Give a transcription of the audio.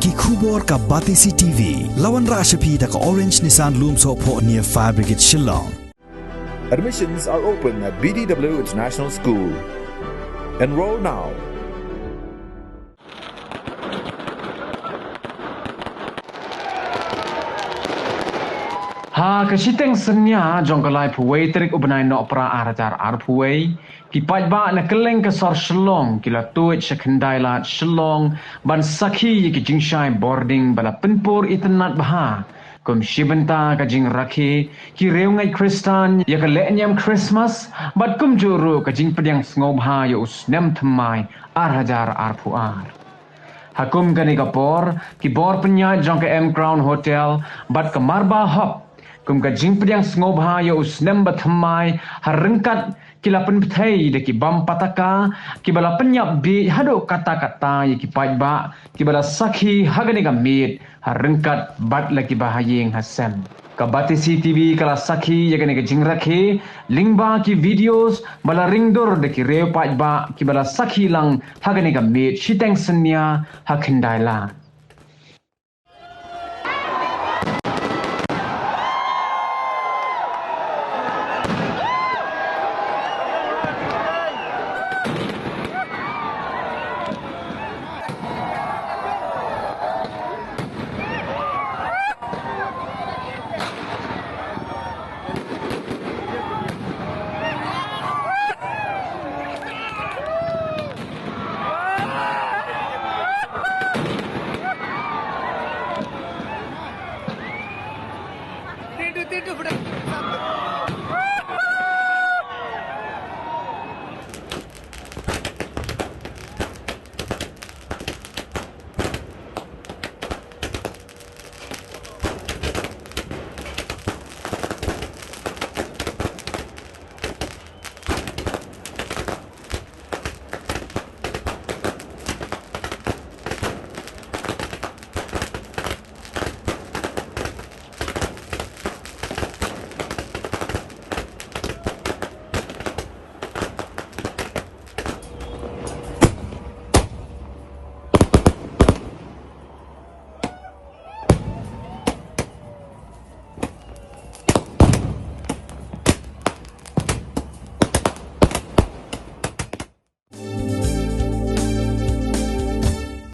ki khubor ka Batisi TV lawan rashapi da ka Orange Nissan Lumso po near Fire Brigade Shillong. Admissions are open at BDW International School. Enroll now. Ha kasiteng senya jongkalai puwei terik ubenai no pra arajar puwei ki Paidbah na keleng ke sor Shillong kila tuit sekendai lat Shillong ban sakhi ki jingshai boarding bala penpur itnat baha kum shibenta ka jing rakhi ki reungai Kristan ya ka lenyam Christmas bat kum juru ka jing Pdiang Sngewbha ya Snem thamai arajar puar hakum kani kapor ki bor penya jong ke Mcrown hotel bat ke marba hop kum ka jing Pdiang Sngewbha ya Snem bathamai harengkat kila penpetai de ki bam pataka ki bala penyap bi hado kata-kata ya ki Paidbah ki bala sakhi hagani ka mit harengkat bat lagi bahayeng hasem ka Batisi TV kala sakhi ya gani ka jing rakhe lingba ki videos bala ringdor de ki reu Paidbah ki bala sakhi lang hagani ka mit shiteng senya hakendai la